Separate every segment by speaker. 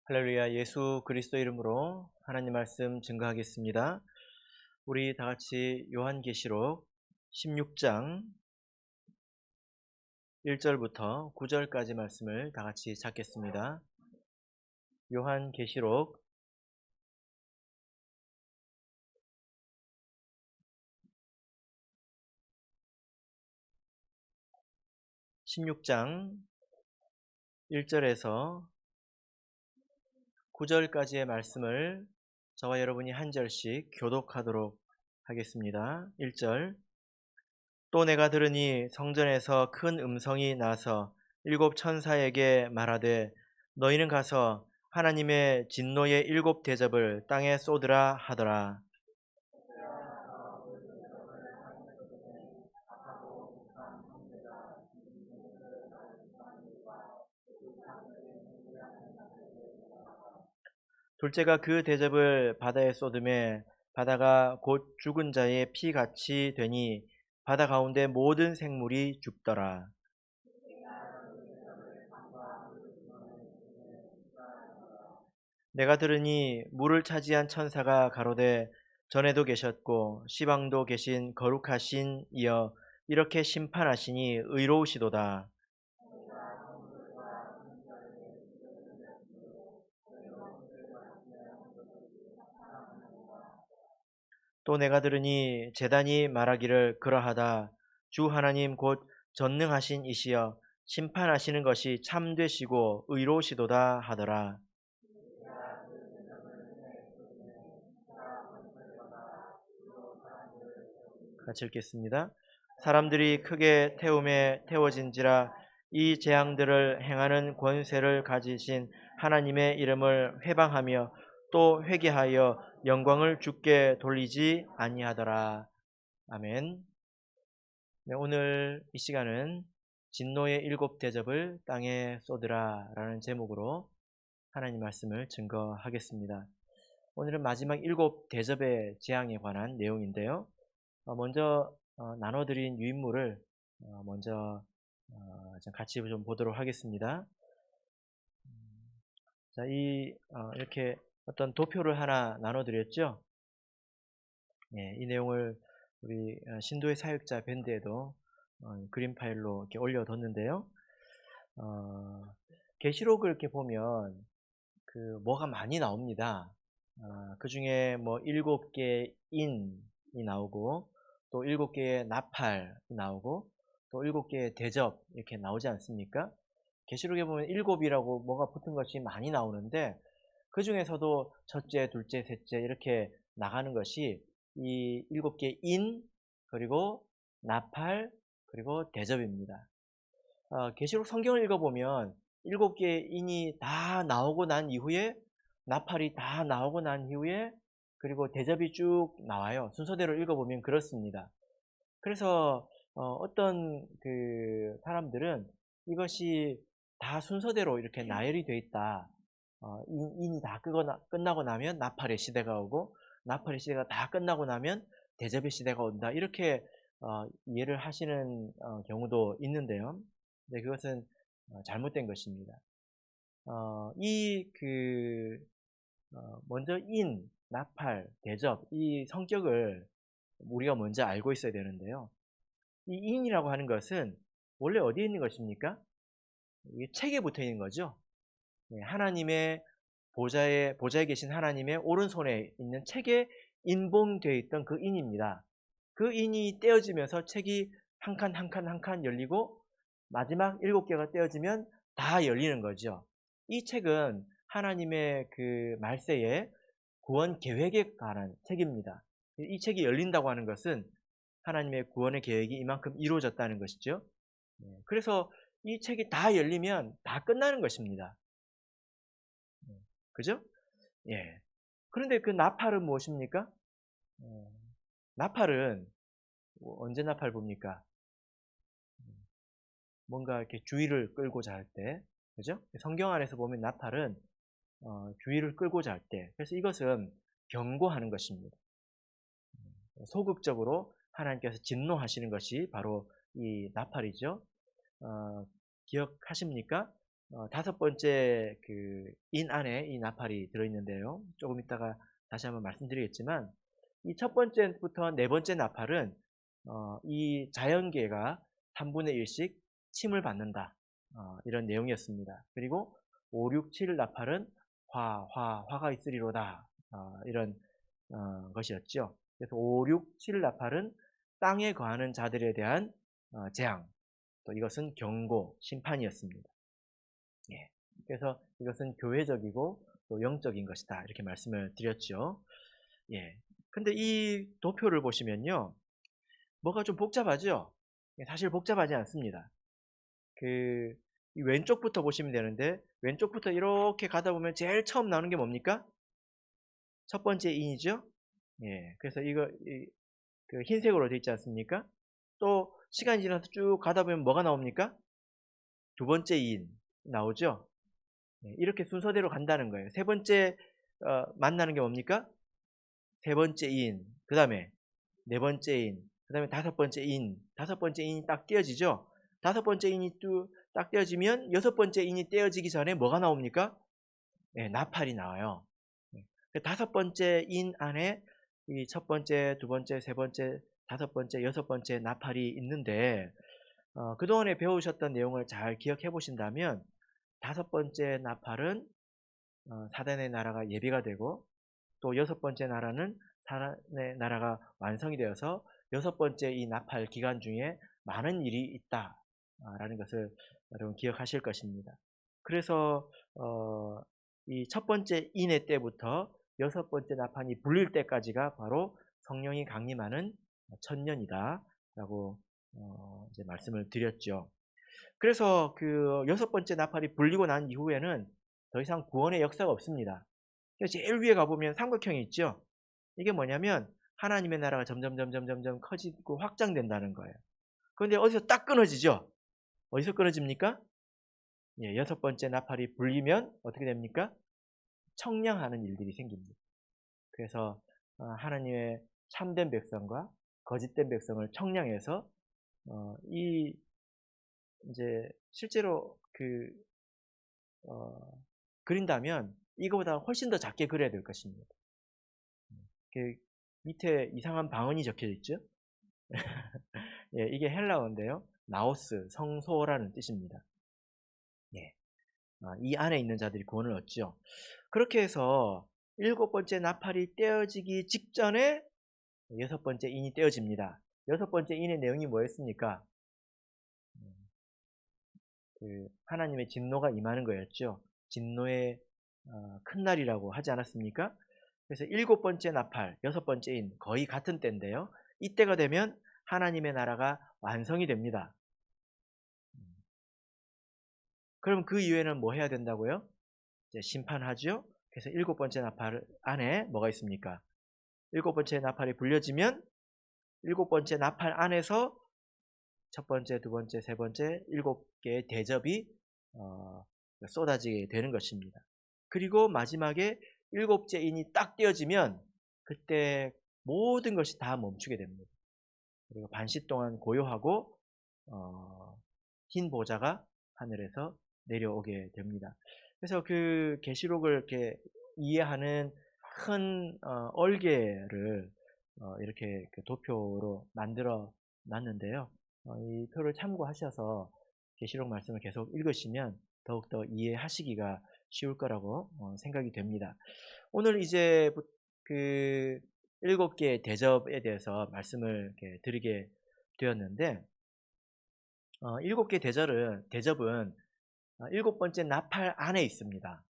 Speaker 1: 할렐루야. 예수 그리스도 이름으로 하나님 말씀 증거하겠습니다. 우리 다 같이 요한계시록 16장 1절부터 9절까지 말씀을 다 같이 찾겠습니다. 요한계시록 16장 1절에서 9절까지의 말씀을 저와 여러분이 한 절씩 교독하도록 하겠습니다. 1절. 또 내가 들으니 성전에서 큰 음성이 나서 일곱 천사에게 말하되 너희는 가서 하나님의 진노의 일곱 대접을 땅에 쏟으라 하더라. 둘째가 그 대접을 바다에 쏟음에 바다가 곧 죽은 자의 피같이 되니 바다 가운데 모든 생물이 죽더라. 내가 들으니 물을 차지한 천사가 가로되 전에도 계셨고 시방도 계신 거룩하신 이여 이렇게 심판하시니 의로우시도다. 또 내가 들으니 제단이 말하기를 그러하다. 주 하나님 곧 전능하신 이시여 심판하시는 것이 참되시고 의로우시도다 하더라. 같이 읽겠습니다. 사람들이 크게 태움에 태워진지라 이 재앙들을 행하는 권세를 가지신 하나님의 이름을 회방하며 또 회개하여 영광을 주께 돌리지 아니하더라. 아멘. 네, 오늘 이 시간은 진노의 일곱 대접을 땅에 쏟으라 라는 제목으로 하나님 말씀을 증거하겠습니다. 오늘은 마지막 일곱 대접의 재앙에 관한 내용인데요. 먼저 나눠드린 유인물을 먼저 좀 같이 좀 보도록 하겠습니다. 자, 이렇게 어떤 도표를 하나 나눠드렸죠. 예, 이 내용을 우리 신도의 사역자 밴드에도 그림 파일로 이렇게 올려뒀는데요. 계시록을 이렇게 보면 그 뭐가 많이 나옵니다. 그 중에 뭐 7개의 인이 나오고 또 7개의 나팔이 나오고 또 7개의 대접 이렇게 나오지 않습니까? 계시록에 보면 7이라고 뭐가 붙은 것이 많이 나오는데 그 중에서도 첫째, 둘째, 셋째 이렇게 나가는 것이 이 7개의 인 그리고 나팔 그리고 대접입니다. 계시록 성경을 읽어보면 7개의 인이 다 나오고 난 이후에 나팔이 다 나오고 난 이후에 그리고 대접이 쭉 나와요. 순서대로 읽어보면 그렇습니다. 그래서 어떤 그 사람들은 이것이 다 순서대로 이렇게 나열이 되어 있다. 인이 다 끝나고 나면 나팔의 시대가 오고 나팔의 시대가 다 끝나고 나면 대접의 시대가 온다. 이렇게 이해를 하시는 경우도 있는데요. 네, 그것은 잘못된 것입니다. 먼저 나팔, 대접, 이 성격을 우리가 먼저 알고 있어야 되는데요. 이 인이라고 하는 것은 원래 어디에 있는 것입니까? 이 책에 붙어 있는 거죠. 네, 하나님의 보좌에 계신 하나님의 오른손에 있는 책에 인봉되어 있던 그 인입니다. 그 인이 떼어지면서 책이 한 칸 한 칸 한 칸 열리고 마지막 7개가 떼어지면 다 열리는 거죠. 이 책은 하나님의 그 말세에 구원 계획에 관한 책입니다. 이 책이 열린다고 하는 것은 하나님의 구원의 계획이 이만큼 이루어졌다는 것이죠. 그래서 이 책이 다 열리면 다 끝나는 것입니다. 그죠? 예. 그런데 그 나팔은 무엇입니까? 나팔은 언제 나팔 봅니까? 뭔가 이렇게 주의를 끌고자 할 때, 그죠? 성경 안에서 보면 나팔은 주의를 끌고자 할 때, 그래서 이것은 경고하는 것입니다. 소극적으로 하나님께서 진노하시는 것이 바로 이 나팔이죠. 기억하십니까? 다섯 번째 그 인 안에 이 나팔이 들어있는데요. 조금 이따가 다시 한번 말씀드리겠지만 이 첫 번째부터 네 번째 나팔은 이 자연계가 3분의 1씩 침을 받는다. 이런 내용이었습니다. 그리고 5, 6, 7 나팔은 화가 있으리로다. 이런 것이었죠. 그래서 5, 6, 7 나팔은 땅에 거하는 자들에 대한 재앙, 또 이것은 경고, 심판이었습니다. 예. 그래서 이것은 교회적이고 또 영적인 것이다. 이렇게 말씀을 드렸죠. 예. 근데 이 도표를 보시면요. 뭐가 좀 복잡하죠? 예, 사실 복잡하지 않습니다. 이 왼쪽부터 보시면 되는데, 왼쪽부터 이렇게 가다 보면 제일 처음 나오는 게 뭡니까? 첫 번째 인이죠? 예. 그래서 그 흰색으로 되어 있지 않습니까? 또 시간이 지나서 쭉 가다 보면 뭐가 나옵니까? 두 번째 인 나오죠? 네, 이렇게 순서대로 간다는 거예요. 세 번째 만나는 게 뭡니까? 세 번째 인, 그 다음에 네 번째 인, 그 다음에 다섯 번째 인, 다섯 번째 인이 딱 떼어지죠? 다섯 번째 인이 딱 떼어지면 여섯 번째 인이 떼어지기 전에 뭐가 나옵니까? 네, 나팔이 나와요. 네, 다섯 번째 인 안에 이 첫 번째, 두 번째, 세 번째, 다섯 번째, 여섯 번째 나팔이 있는데 그동안에 배우셨던 내용을 잘 기억해 보신다면 다섯 번째 나팔은 사단의 나라가 예비가 되고 또 여섯 번째 나라는 사단의 나라가 완성이 되어서 여섯 번째 이 나팔 기간 중에 많은 일이 있다라는 것을 여러분 기억하실 것입니다. 그래서 이 첫 번째 인의 때부터 여섯 번째 나팔이 불릴 때까지가 바로 성령이 강림하는 천년이다라고 이제 말씀을 드렸죠. 그래서 그 여섯 번째 나팔이 불리고 난 이후에는 더 이상 구원의 역사가 없습니다. 제일 위에 가보면 삼각형이 있죠. 이게 뭐냐면 하나님의 나라가 점점 커지고 확장된다는 거예요. 그런데 어디서 딱 끊어지죠? 어디서 끊어집니까? 예, 여섯 번째 나팔이 불리면 어떻게 됩니까? 청량하는 일들이 생깁니다. 그래서 하나님의 참된 백성과 거짓된 백성을 청량해서 이 이제 실제로 그린다면 이거보다 훨씬 더 작게 그려야 될 것입니다. 그 밑에 이상한 방언이 적혀 있죠? 예, 이게 헬라어인데요. 나오스, 성소라는 뜻입니다. 예. 이 안에 있는 자들이 구원을 얻죠. 그렇게 해서 일곱 번째 나팔이 떼어지기 직전에 여섯 번째 인이 떼어집니다. 여섯 번째 인의 내용이 뭐였습니까? 하나님의 진노가 임하는 거였죠. 진노의 큰 날이라고 하지 않았습니까? 그래서 일곱 번째 나팔, 여섯 번째 인 거의 같은 때인데요. 이때가 되면 하나님의 나라가 완성이 됩니다. 그럼 그 이후에는 뭐 해야 된다고요? 이제 심판하죠. 그래서 일곱 번째 나팔 안에 뭐가 있습니까? 일곱 번째 나팔이 불려지면 일곱 번째 나팔 안에서 첫 번째, 두 번째, 세 번째, 일곱 개의 대접이 쏟아지게 되는 것입니다. 그리고 마지막에 일곱째 인이 딱 떼어지면 그때 모든 것이 다 멈추게 됩니다. 그리고 반시 동안 고요하고 흰 보좌가 하늘에서 내려오게 됩니다. 그래서 그 계시록을 이렇게 이해하는 큰 얼개를 이렇게 도표로 만들어 놨는데요. 이 표를 참고하셔서 계시록 말씀을 계속 읽으시면 더욱더 이해하시기가 쉬울 거라고 생각이 됩니다. 오늘 이제 그 7개의 대접에 대해서 말씀을 이렇게 드리게 되었는데 7개 대접은 일곱 번째 나팔 안에 있습니다.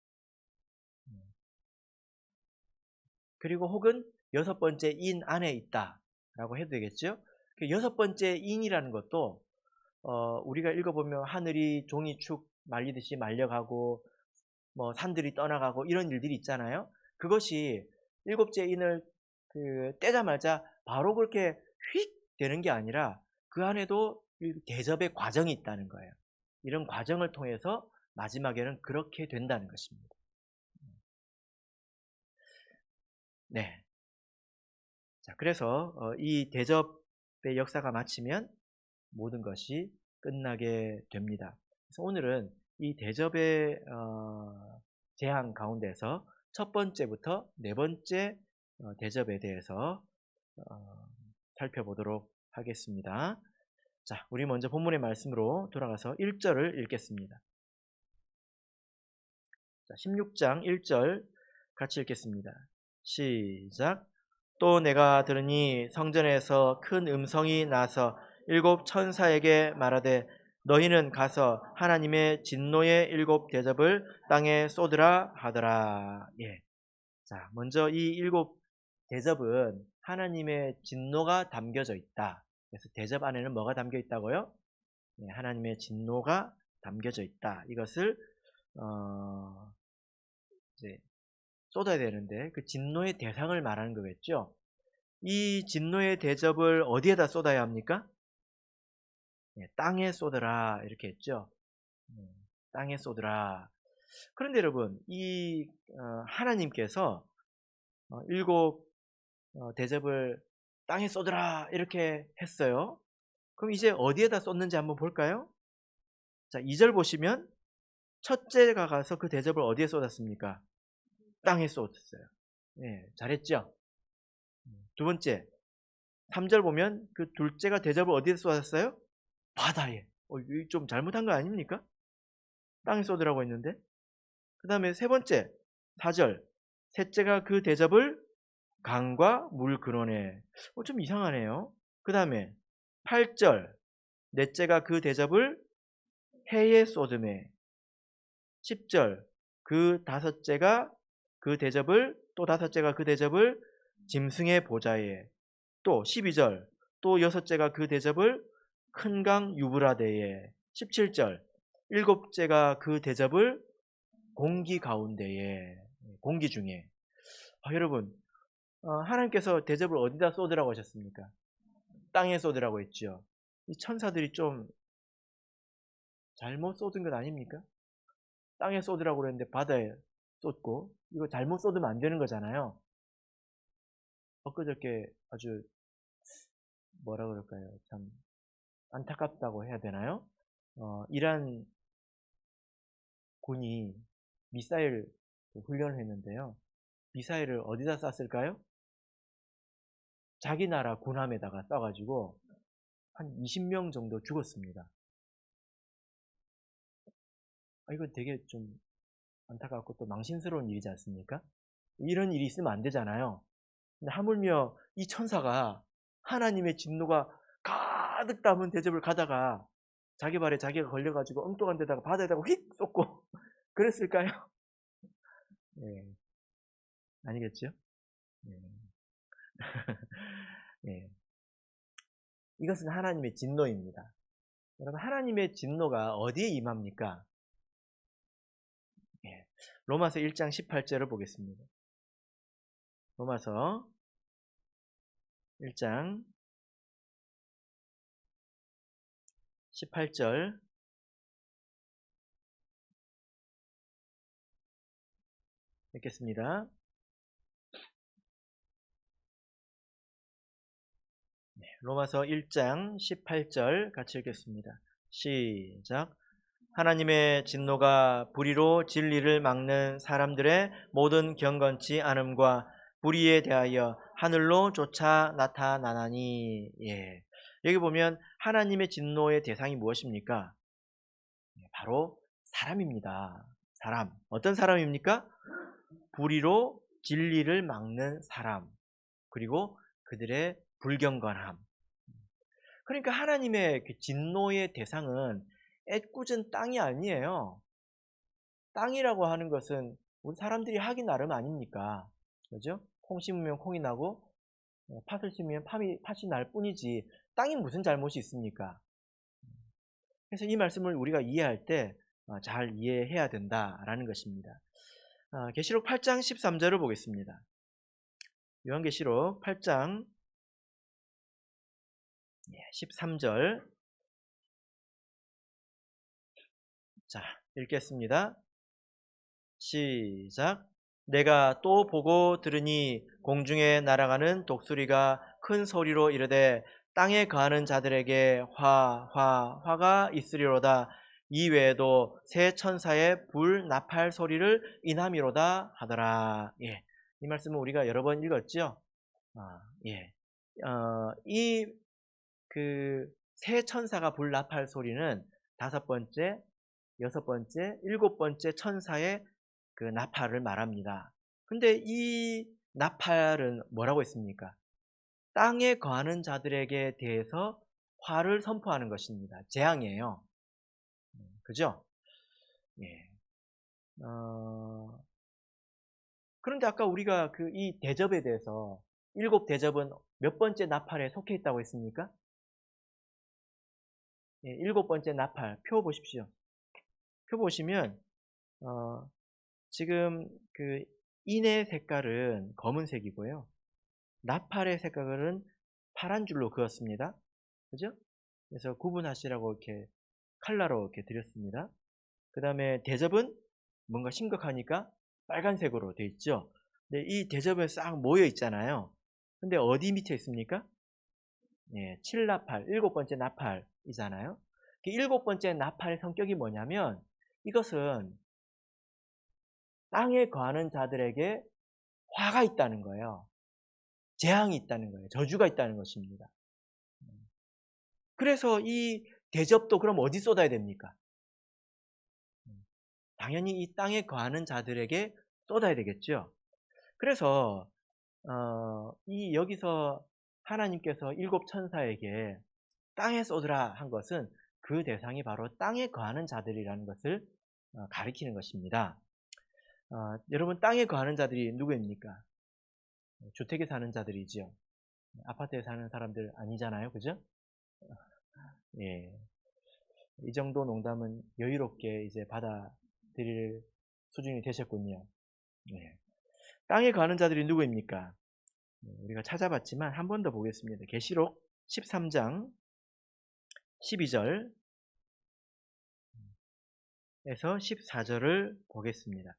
Speaker 1: 그리고 혹은 여섯 번째 인 안에 있다라고 해도 되겠죠. 그 여섯 번째 인이라는 것도 우리가 읽어보면 하늘이 종이축 말리듯이 말려가고 뭐 산들이 떠나가고 이런 일들이 있잖아요. 그것이 일곱째 인을 떼자마자 바로 그렇게 휙 되는 게 아니라 그 안에도 대접의 과정이 있다는 거예요. 이런 과정을 통해서 마지막에는 그렇게 된다는 것입니다. 네. 자, 그래서 이 대접의 역사가 마치면 모든 것이 끝나게 됩니다. 그래서 오늘은 이 대접의 제한 가운데서 첫 번째부터 네 번째 대접에 대해서 살펴보도록 하겠습니다. 자, 우리 먼저 본문의 말씀으로 돌아가서 1절을 읽겠습니다. 자, 16장 1절 같이 읽겠습니다. 시작. 또 내가 들으니 성전에서 큰 음성이 나서 일곱 천사에게 말하되 너희는 가서 하나님의 진노의 일곱 대접을 땅에 쏟으라 하더라. 예. 자, 먼저 이 일곱 대접은 하나님의 진노가 담겨져 있다. 그래서 대접 안에는 뭐가 담겨 있다고요? 네, 하나님의 진노가 담겨져 있다. 이것을 이제 쏟아야 되는데 그 진노의 대상을 말하는 거겠죠. 이 진노의 대접을 어디에다 쏟아야 합니까? 네, 땅에 쏟으라 이렇게 했죠. 땅에 쏟으라. 그런데 여러분, 이 하나님께서 일곱 대접을 땅에 쏟으라 이렇게 했어요. 그럼 이제 어디에다 쏟는지 한번 볼까요? 자, 2절 보시면 첫째가 가서 그 대접을 어디에 쏟았습니까? 땅에 쏟았어요. 네, 잘했죠? 두 번째, 3절 보면 그 둘째가 대접을 어디에 쏟았어요? 바다에. 이거 좀 잘못한 거 아닙니까? 땅에 쏟으라고 했는데. 그 다음에 세 번째, 4절, 셋째가 그 대접을 강과 물 근원에. 좀 이상하네요. 그 다음에 8절, 넷째가 그 대접을 해에 쏟음에. 10절, 그 다섯째가 그 대접을, 또 다섯째가 그 대접을 짐승의 보좌에. 또 12절, 또 여섯째가 그 대접을 큰 강 유브라데에. 17절, 일곱째가 그 대접을 공기 가운데에, 공기 중에. 여러분, 하나님께서 대접을 어디다 쏟으라고 하셨습니까? 땅에 쏟으라고 했죠. 이 천사들이 좀 잘못 쏟은 것 아닙니까? 땅에 쏟으라고 그랬는데 바다에 쏟고, 이거 잘못 쏟으면 안 되는 거잖아요. 엊그저께 아주 뭐라 그럴까요? 참 안타깝다고 해야 되나요? 이란 군이 미사일 훈련을 했는데요. 미사일을 어디다 쐈을까요? 자기 나라 군함에다가 쏴가지고 한 20명 정도 죽었습니다. 이건 되게 좀 안타깝고 또 망신스러운 일이지 않습니까? 이런 일이 있으면 안 되잖아요. 근데 하물며 이 천사가 하나님의 진노가 가득 담은 대접을 가다가 자기 발에 자기가 걸려가지고 엉뚱한 데다가 바다에다가 휙 쏟고 그랬을까요? 네. 아니겠죠? 네. 네. 이것은 하나님의 진노입니다. 여러분, 하나님의 진노가 어디에 임합니까? 네. 로마서 1장 18절을 보겠습니다. 로마서 1장 18절 읽겠습니다. 네, 로마서 1장 18절 같이 읽겠습니다. 시작. 하나님의 진노가 불의로 진리를 막는 사람들의 모든 경건치 않음과 불의에 대하여 하늘로 쫓아 나타나나니. 예. 여기 보면 하나님의 진노의 대상이 무엇입니까? 바로 사람입니다. 사람. 어떤 사람입니까? 불의로 진리를 막는 사람. 그리고 그들의 불경건함. 그러니까 하나님의 그 진노의 대상은 애꿎은 땅이 아니에요. 땅이라고 하는 것은 우리 사람들이 하기 나름 아닙니까? 그죠? 콩 심으면 콩이 나고 팥을 심으면 팥이 날 뿐이지 땅이 무슨 잘못이 있습니까? 그래서 이 말씀을 우리가 이해할 때 잘 이해해야 된다라는 것입니다. 계시록 8장 13절을 보겠습니다. 요한계시록 8장 13절. 자, 읽겠습니다. 시작. 내가 또 보고 들으니 공중에 날아가는 독수리가 큰 소리로 이르되 땅에 거하는 자들에게 화가 있으리로다. 이외에도 세 천사의 불 나팔 소리를 인함이로다 하더라. 예. 이 말씀은 우리가 여러 번 읽었죠? 예. 이 그 세 천사가 불 나팔 소리는 다섯 번째, 여섯 번째, 일곱 번째 천사의 그 나팔을 말합니다. 근데 이 나팔은 뭐라고 했습니까? 땅에 거하는 자들에게 대해서 화를 선포하는 것입니다. 재앙이에요. 그죠? 예. 그런데 아까 우리가 그 이 대접에 대해서 일곱 대접은 몇 번째 나팔에 속해 있다고 했습니까? 예, 일곱 번째 나팔 표 보십시오. 표 보시면 어, 지금 그 인의 색깔은 검은색이고요. 나팔의 색깔은 파란 줄로 그었습니다. 그죠? 그래서 구분하시라고 이렇게 칼라로 이렇게 드렸습니다. 그 다음에 대접은 뭔가 심각하니까 빨간색으로 되어 있죠. 근데 이 대접에 싹 모여 있잖아요. 근데 어디 밑에 있습니까? 예, 7나팔, 일곱 번째 나팔이잖아요. 일곱 번째 나팔의 성격이 뭐냐면 이것은 땅에 거하는 자들에게 화가 있다는 거예요. 재앙이 있다는 거예요. 저주가 있다는 것입니다. 그래서 이 대접도 그럼 어디 쏟아야 됩니까? 당연히 이 땅에 거하는 자들에게 쏟아야 되겠죠. 그래서 이 여기서 하나님께서 일곱 천사에게 땅에 쏟으라 한 것은 그 대상이 바로 땅에 거하는 자들이라는 것을 가리키는 것입니다. 여러분 땅에 거하는 자들이 누구입니까? 주택에 사는 자들이지요. 아파트에 사는 사람들 아니잖아요. 그죠? 예. 이 정도 농담은 여유롭게 이제 받아들일 수준이 되셨군요. 예. 땅에 거하는 자들이 누구입니까? 우리가 찾아봤지만 한 번 더 보겠습니다. 계시록 13장 12절에서 14절을 보겠습니다.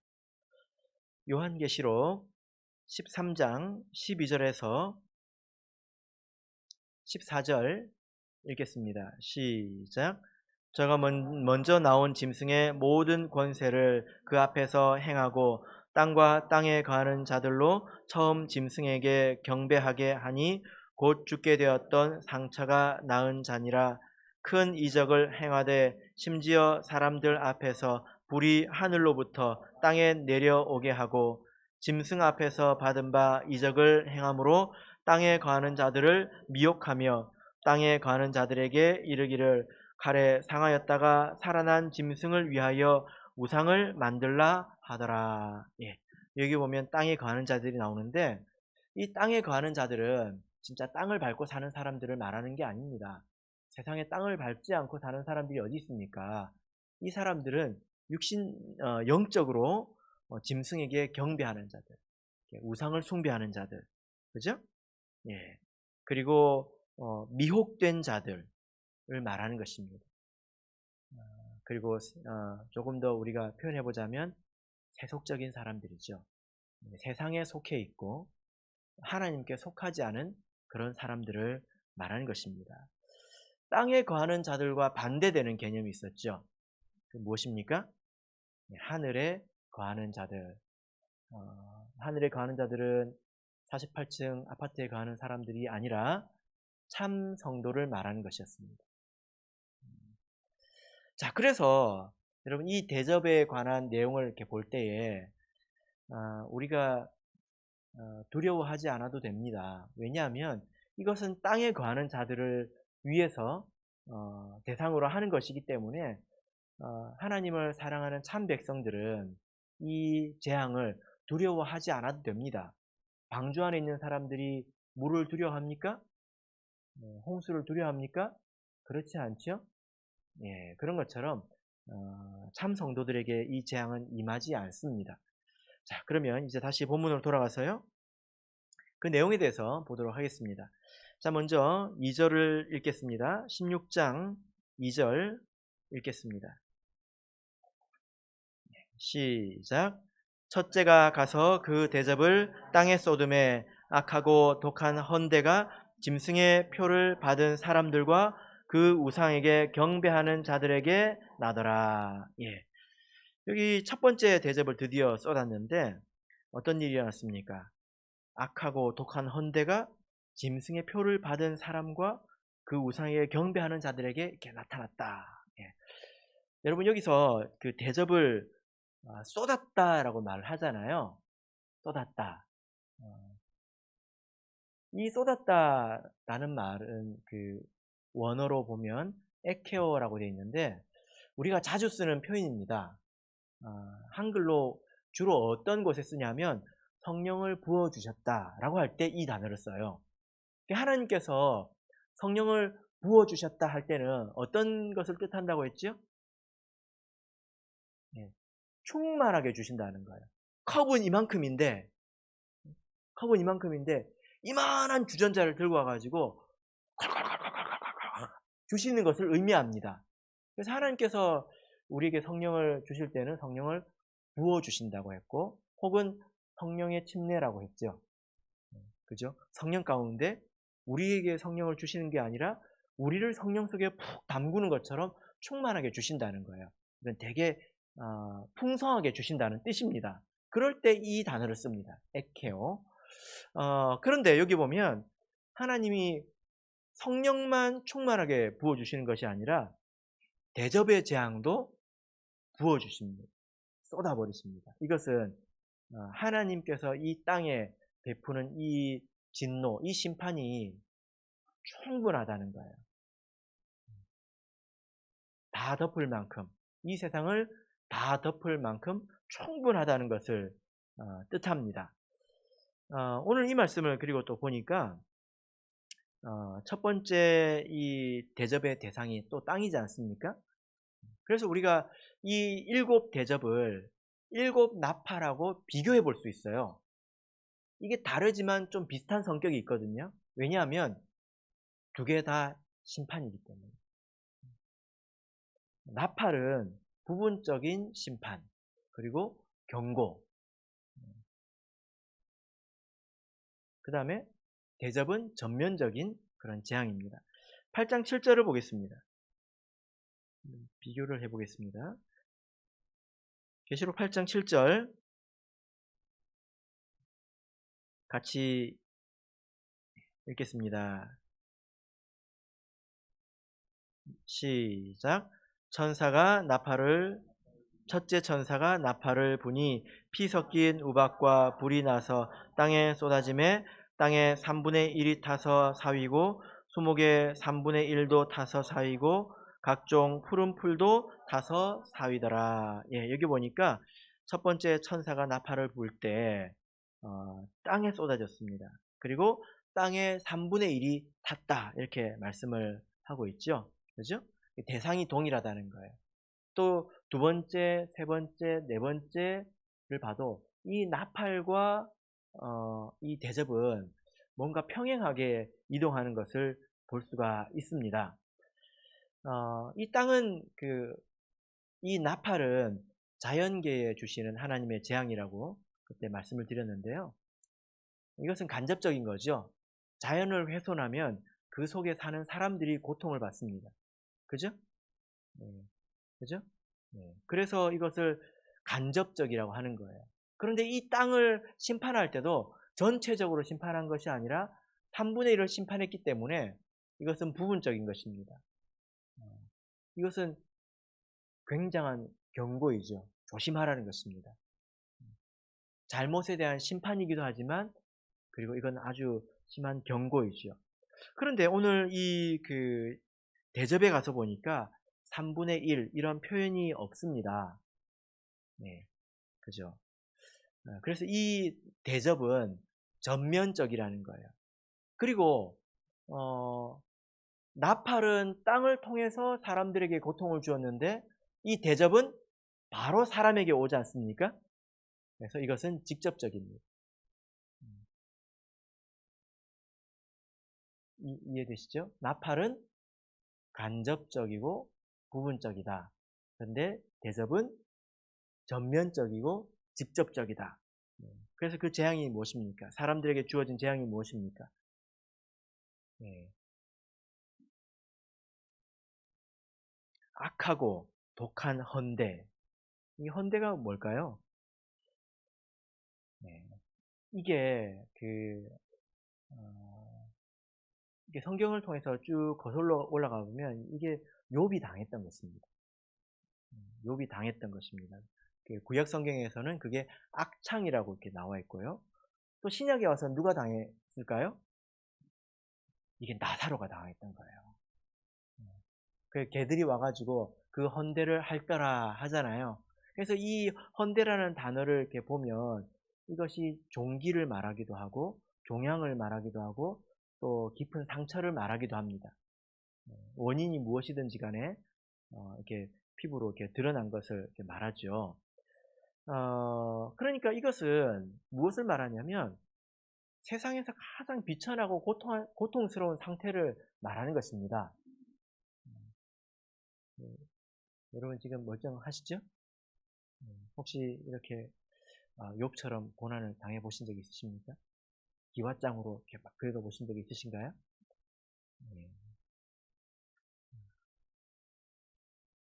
Speaker 1: 요한계시록 13장 12절에서 14절 읽겠습니다. 시작. 저가 먼저 나온 짐승의 모든 권세를 그 앞에서 행하고 땅과 땅에 거하는 자들로 처음 짐승에게 경배하게 하니 곧 죽게 되었던 상처가 나은 자니라. 큰 이적을 행하되 심지어 사람들 앞에서 불이 하늘로부터 땅에 내려오게 하고 짐승 앞에서 받은 바 이적을 행함으로 땅에 거하는 자들을 미혹하며 땅에 거하는 자들에게 이르기를 칼에 상하였다가 살아난 짐승을 위하여 우상을 만들라 하더라. 예. 여기 보면 땅에 거하는 자들이 나오는데 이 땅에 거하는 자들은 진짜 땅을 밟고 사는 사람들을 말하는 게 아닙니다. 세상에 땅을 밟지 않고 사는 사람들이 어디 있습니까? 이 사람들은 영적으로 짐승에게 경배하는 자들, 우상을 숭배하는 자들, 그죠? 예. 그리고 미혹된 자들을 말하는 것입니다. 그리고 조금 더 우리가 표현해 보자면 세속적인 사람들이죠. 세상에 속해 있고 하나님께 속하지 않은 그런 사람들을 말하는 것입니다. 땅에 거하는 자들과 반대되는 개념이 있었죠. 그 무엇입니까? 하늘에 거하는 자들. 하늘에 거하는 자들은 48층 아파트에 거하는 사람들이 아니라 참 성도를 말하는 것이었습니다. 자, 그래서 여러분 이 대접에 관한 내용을 이렇게 볼 때에 우리가 두려워하지 않아도 됩니다. 왜냐하면 이것은 땅에 거하는 자들을 위해서 대상으로 하는 것이기 때문에 하나님을 사랑하는 참 백성들은 이 재앙을 두려워하지 않아도 됩니다. 방주 안에 있는 사람들이 물을 두려워합니까? 홍수를 두려워합니까? 그렇지 않죠? 예, 그런 것처럼 참 성도들에게 이 재앙은 임하지 않습니다. 자, 그러면 이제 다시 본문으로 돌아가서요. 그 내용에 대해서 보도록 하겠습니다. 자, 먼저 2절을 읽겠습니다. 16장 2절 읽겠습니다. 시작. 첫째가 가서 그 대접을 땅에 쏟음에 악하고 독한 헌대가 짐승의 표를 받은 사람들과 그 우상에게 경배하는 자들에게 나더라. 예. 여기 첫 번째 대접을 드디어 쏟았는데 어떤 일이 일어났습니까? 악하고 독한 헌대가 짐승의 표를 받은 사람과 그 우상에게 경배하는 자들에게 이렇게 나타났다. 예. 여러분 여기서 그 대접을 쏟았다라고 말을 하잖아요. 쏟았다. 어, 이 쏟았다라는 말은 그 원어로 보면 에케오라고 되어 있는데 우리가 자주 쓰는 표현입니다. 한글로 주로 어떤 곳에 쓰냐면 성령을 부어주셨다라고 할 때 이 단어를 써요. 하나님께서 성령을 부어주셨다 할 때는 어떤 것을 뜻한다고 했죠? 예, 충만하게 주신다는 거예요. 컵은 이만큼인데 컵은 이만큼인데 이만한 주전자를 들고 와가지고 주시는 것을 의미합니다. 그래서 하나님께서 우리에게 성령을 주실 때는 성령을 부어주신다고 했고 혹은 성령의 침례라고 했죠. 그죠? 성령 가운데 우리에게 성령을 주시는 게 아니라 우리를 성령 속에 푹 담그는 것처럼 충만하게 주신다는 거예요. 이건 되게 풍성하게 주신다는 뜻입니다. 그럴 때 이 단어를 씁니다. 에케오. 그런데 여기 보면 하나님이 성령만 충만하게 부어주시는 것이 아니라 대접의 재앙도 부어주십니다. 쏟아버리십니다. 이것은 하나님께서 이 땅에 베푸는 이 진노, 이 심판이 충분하다는 거예요. 다 덮을 만큼, 이 세상을 다 덮을 만큼 충분하다는 것을 뜻합니다. 오늘 이 말씀을 그리고 또 보니까 첫 번째 이 대접의 대상이 또 땅이지 않습니까? 그래서 우리가 이 일곱 대접을 일곱 나팔하고 비교해 볼 수 있어요. 이게 다르지만 좀 비슷한 성격이 있거든요. 왜냐하면 두 개 다 심판이기 때문에. 나팔은 부분적인 심판, 그리고 경고, 그 다음에 대접은 전면적인 그런 재앙입니다. 8장 7절을 보겠습니다. 비교를 해보겠습니다. 계시록 8장 7절 같이 읽겠습니다. 시작. 첫째 천사가 나팔을 부니 피 섞인 우박과 불이 나서 땅에 쏟아지매 땅의 3분의 1이 타서 사위고 수목의 3분의 1도 타서 사위고 각종 푸른 풀도 타서 사위더라. 예, 여기 보니까 첫 번째 천사가 나팔을 불 때 땅에 쏟아졌습니다. 그리고 땅의 3분의 1이 탔다 이렇게 말씀을 하고 있죠. 그죠? 대상이 동일하다는 거예요. 또 두 번째, 세 번째, 네 번째를 봐도 이 나팔과 이 대접은 뭔가 평행하게 이동하는 것을 볼 수가 있습니다. 이 땅은 이 나팔은 자연계에 주시는 하나님의 재앙이라고 그때 말씀을 드렸는데요. 이것은 간접적인 거죠. 자연을 훼손하면 그 속에 사는 사람들이 고통을 받습니다. 그죠? 네. 그죠? 네. 그래서 이것을 간접적이라고 하는 거예요. 그런데 이 땅을 심판할 때도 전체적으로 심판한 것이 아니라 3분의 1을 심판했기 때문에 이것은 부분적인 것입니다. 이것은 굉장한 경고이죠. 조심하라는 것입니다. 잘못에 대한 심판이기도 하지만 그리고 이건 아주 심한 경고이죠. 그런데 오늘 이 대접에 가서 보니까 3분의 1 이런 표현이 없습니다. 네, 그죠? 그래서 이 대접은 전면적이라는 거예요. 그리고 나팔은 땅을 통해서 사람들에게 고통을 주었는데 이 대접은 바로 사람에게 오지 않습니까? 그래서 이것은 직접적입니다. 이해되시죠? 나팔은 간접적이고 부분적이다. 그런데 대접은 전면적이고 직접적이다. 그래서 그 재앙이 무엇입니까? 사람들에게 주어진 재앙이 무엇입니까? 네. 악하고 독한 헌대. 이 헌대가 뭘까요? 네. 이게 어, 이게 성경을 통해서 쭉 거슬러 올라가 보면 이게 욥이 당했던 것입니다. 욥이 당했던 것입니다. 그 구약 성경에서는 그게 악창이라고 이렇게 나와 있고요. 또 신약에 와서 누가 당했을까요? 이게 나사로가 당했던 거예요. 그 개들이 와가지고 그 헌대를 할 거라 하잖아요. 그래서 이 헌대라는 단어를 이렇게 보면 이것이 종기를 말하기도 하고 종양을 말하기도 하고 또 깊은 상처를 말하기도 합니다. 원인이 무엇이든지 간에 이렇게 피부로 이렇게 드러난 것을 이렇게 말하죠. 그러니까 이것은 무엇을 말하냐면 세상에서 가장 비천하고 고통스러운 상태를 말하는 것입니다. 네, 여러분 지금 멀쩡하시죠? 혹시 이렇게 욥처럼 고난을 당해 보신 적 있으십니까? 기왓장으로 이렇게 막 긁어 보신 적 있으신가요? 네.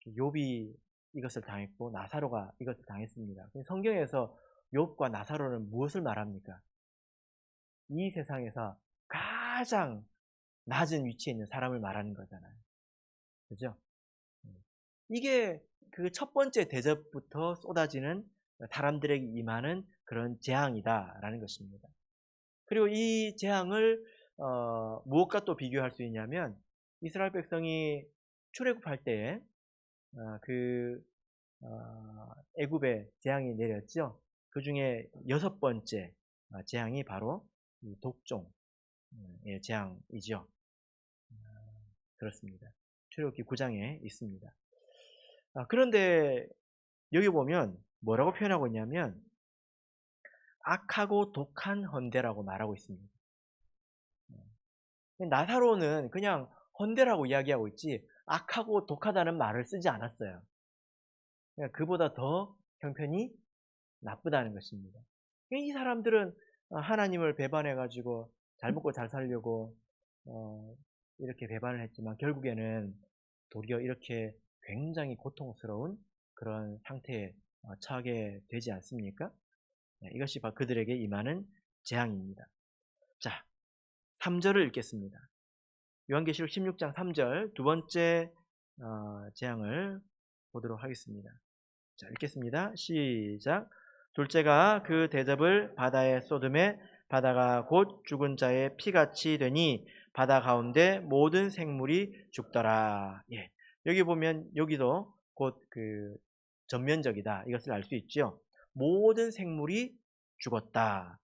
Speaker 1: 욥이 이것을 당했고 나사로가 이것을 당했습니다. 성경에서 욥과 나사로는 무엇을 말합니까? 이 세상에서 가장 낮은 위치에 있는 사람을 말하는 거잖아요. 그죠? 이게 그 첫 번째 대접부터 쏟아지는 사람들에게 임하는 그런 재앙이다라는 것입니다. 그리고 이 재앙을 무엇과 또 비교할 수 있냐면 이스라엘 백성이 출애굽할 때에 그 애굽에 재앙이 내렸죠. 그 중에 6번째 재앙이 바로 이 독종의 재앙이죠. 그렇습니다. 출애굽기 9장에 있습니다. 그런데 여기 보면 뭐라고 표현하고 있냐면 악하고 독한 헌대라고 말하고 있습니다. 나사로는 그냥 헌대라고 이야기하고 있지 악하고 독하다는 말을 쓰지 않았어요. 그보다 더 형편이 나쁘다는 것입니다. 이 사람들은 하나님을 배반해가지고 잘 먹고 잘 살려고 이렇게 배반을 했지만 결국에는 도리어 이렇게 굉장히 고통스러운 그런 상태에 처하게 되지 않습니까? 이것이 바로 그들에게 임하는 재앙입니다. 자, 3절을 읽겠습니다. 요한계시록 16장 3절 두 번째 재앙을 보도록 하겠습니다. 자, 읽겠습니다. 시작. 둘째가 그 대접을 바다에 쏟음에 바다가 곧 죽은 자의 피같이 되니 바다 가운데 모든 생물이 죽더라. 예. 여기 보면 여기도 곧 그 전면적이다. 이것을 알 수 있죠. 모든 생물이 죽었다.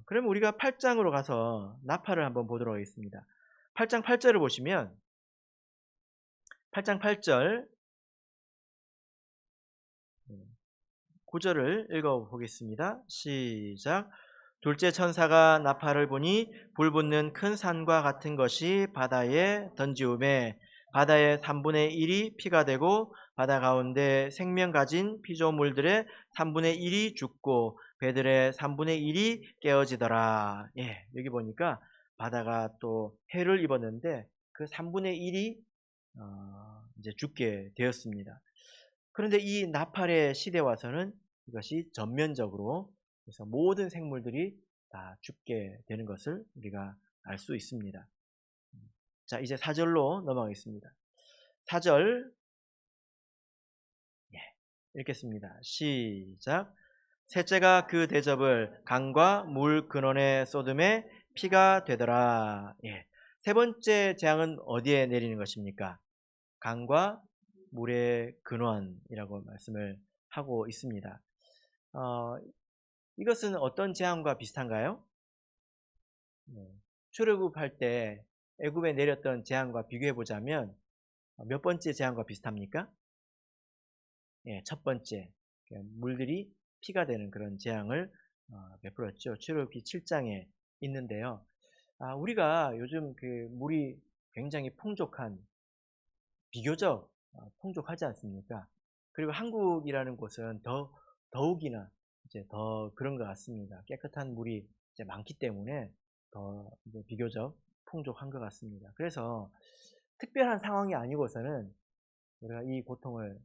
Speaker 1: 그러면 우리가 8장으로 가서 나팔을 한번 보도록 하겠습니다. 8장 8절을 보시면 8장 8절 9절을 읽어보겠습니다. 시작. 둘째 천사가 나팔을 보니 불붙는 큰 산과 같은 것이 바다에 던지우매 바다의 3분의 1이 피가 되고 바다 가운데 생명 가진 피조물들의 3분의 1이 죽고 배들의 3분의 1이 깨어지더라. 예, 여기 보니까 바다가 또 해를 입었는데 그 3분의 1이 이제 죽게 되었습니다. 그런데 이 나팔의 시대 와서는 이것이 전면적으로 그래서 모든 생물들이 다 죽게 되는 것을 우리가 알 수 있습니다. 자, 이제 4절로 넘어가겠습니다. 4절 읽겠습니다. 시작. 셋째가 그 대접을 강과 물 근원에 쏟음에 피가 되더라. 예. 세 번째 재앙은 어디에 내리는 것입니까? 강과 물의 근원이라고 말씀을 하고 있습니다. 이것은 어떤 재앙과 비슷한가요? 출애굽할 때 애굽에 내렸던 재앙과 비교해 보자면 몇 번째 재앙과 비슷합니까? 예, 첫 번째 물들이 피가 되는 그런 재앙을 베풀었죠. 출애굽기 7장에 있는데요. 우리가 요즘 그 물이 굉장히 풍족한 비교적 풍족하지 않습니까? 그리고 한국이라는 곳은 더욱이나 이제 더 그런 것 같습니다. 깨끗한 물이 이제 많기 때문에 더 이제 비교적 풍족한 것 같습니다. 그래서 특별한 상황이 아니고서는 우리가 이 고통을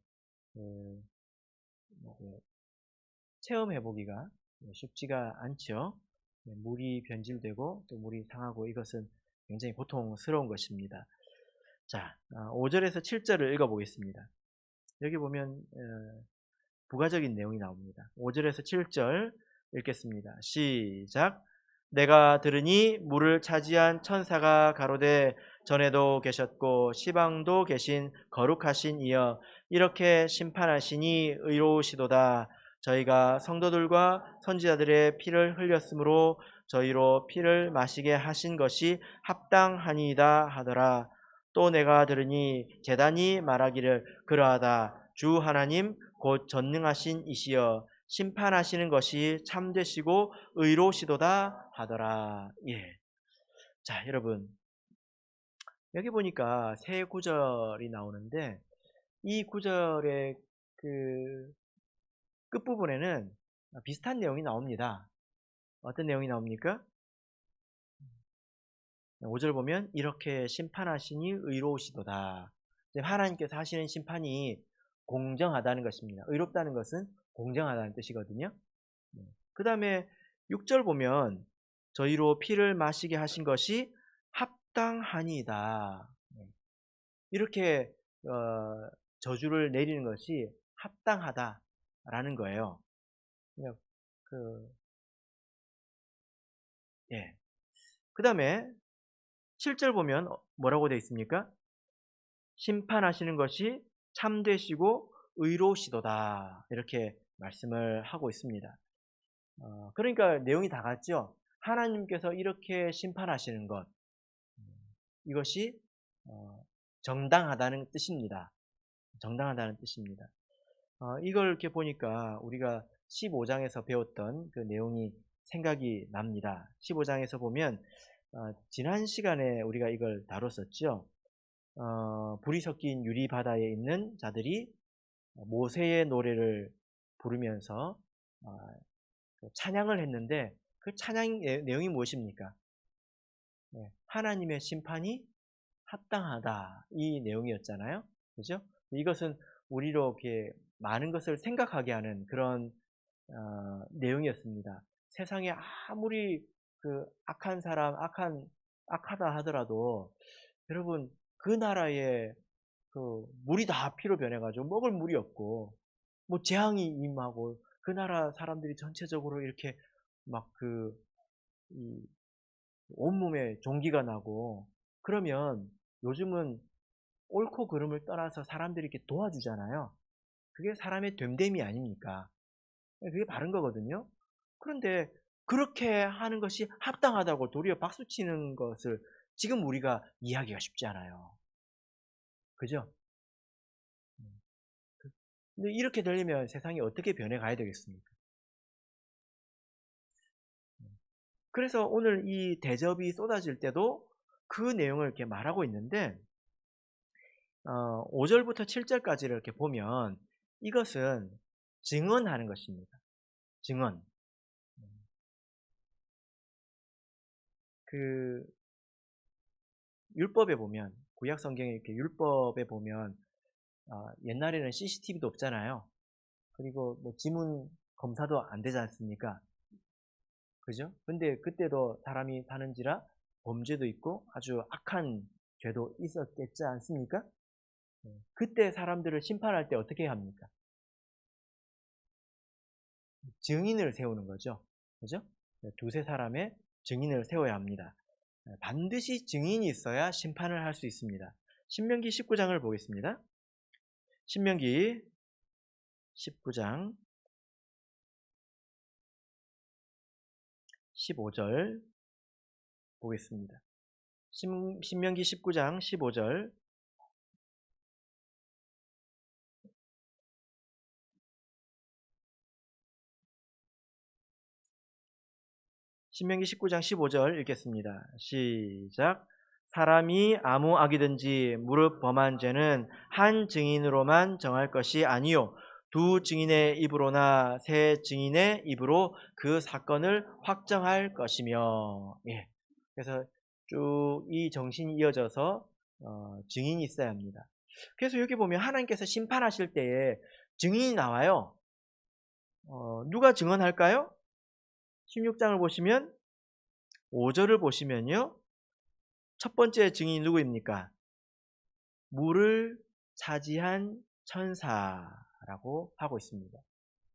Speaker 1: 체험해 보기가 쉽지가 않죠. 물이 변질되고 또 물이 상하고 이것은 굉장히 고통스러운 것입니다. 자, 5절에서 7절을 읽어보겠습니다. 여기 보면 부가적인 내용이 나옵니다. 5절에서 7절 읽겠습니다. 시작. 내가 들으니 물을 차지한 천사가 가로되 전에도 계셨고 시방도 계신 거룩하신 이여 이렇게 심판하시니 의로우시도다. 저희가 성도들과 선지자들의 피를 흘렸으므로 저희로 피를 마시게 하신 것이 합당하니이다 하더라. 또 내가 들으니 제단이 말하기를 그러하다. 주 하나님 곧 전능하신 이시여 심판하시는 것이 참되시고 의로우시도다 하더라. 예. 자, 여러분 여기 보니까 세 구절이 나오는데 이 구절의 그 끝부분에는 비슷한 내용이 나옵니다. 어떤 내용이 나옵니까? 5절 보면 이렇게 심판하시니 의로우시도다. 하나님께서 하시는 심판이 공정하다는 것입니다. 의롭다는 것은 공정하다는 뜻이거든요. 그 다음에 6절 보면 저희로 피를 마시게 하신 것이 합당하니이다. 이렇게 저주를 내리는 것이 합당하다라는 거예요. 그 다음에 7절 보면 뭐라고 되어 있습니까? 심판하시는 것이 참되시고 의로우시도다. 이렇게 말씀을 하고 있습니다. 그러니까 내용이 다 같죠. 하나님께서 이렇게 심판하시는 것, 이것이 정당하다는 뜻입니다. 정당하다는 뜻입니다. 이걸 이렇게 보니까 우리가 15장에서 배웠던 그 내용이 생각이 납니다. 15장에서 보면 지난 시간에 우리가 이걸 다뤘었죠. 불이 섞인 유리 바다에 있는 자들이 모세의 노래를 부르면서 찬양을 했는데 그 찬양 내용이 무엇입니까? 하나님의 심판이 합당하다 이 내용이었잖아요. 그죠? 이것은 우리로 이렇게 많은 것을 생각하게 하는 그런 내용이었습니다. 세상에 아무리 그 악한 사람, 악하다 하더라도 여러분 그 나라에 그 물이 다 피로 변해가지고 먹을 물이 없고 뭐 재앙이 임하고 그 나라 사람들이 전체적으로 이렇게 막 온몸에 종기가 나고 그러면 요즘은 옳고 그름을 떠나서 사람들이 이렇게 도와주잖아요. 그게 사람의 됨됨이 아닙니까? 그게 바른 거거든요. 그런데 그렇게 하는 것이 합당하다고 도리어 박수치는 것을 지금 우리가 이해하기가 쉽지 않아요. 그죠? 근데 이렇게 되려면 세상이 어떻게 변해가야 되겠습니까? 그래서 오늘 이 대접이 쏟아질 때도 그 내용을 이렇게 말하고 있는데 5절부터 7절까지를 이렇게 보면 이것은 증언하는 것입니다. 증언. 그 율법에 보면 구약 성경에 이렇게 율법에 보면 옛날에는 CCTV도 없잖아요. 그리고 뭐 지문 검사도 안 되지 않습니까? 그죠? 근데 그때도 사람이 사는지라 범죄도 있고 아주 악한 죄도 있었겠지 않습니까? 그때 사람들을 심판할 때 어떻게 합니까? 증인을 세우는 거죠. 그죠? 두세 사람의 증인을 세워야 합니다. 반드시 증인이 있어야 심판을 할 수 있습니다. 신명기 19장을 보겠습니다. 신명기 19장 15절 보겠습니다. 신명기 19장 15절 신명기 19장 15절 읽겠습니다. 시작. 사람이 아무 악이든지 무릇 범한 죄는 한 증인으로만 정할 것이 아니요 두 증인의 입으로나 세 증인의 입으로 그 사건을 확정할 것이며. 예. 그래서 쭉 이 정신이 이어져서 증인이 있어야 합니다. 그래서 여기 보면 하나님께서 심판하실 때에 증인이 나와요. 누가 증언할까요? 16장을 보시면 5절을 보시면요. 첫 번째 증인이 누구입니까? 물을 차지한 천사라고 하고 있습니다.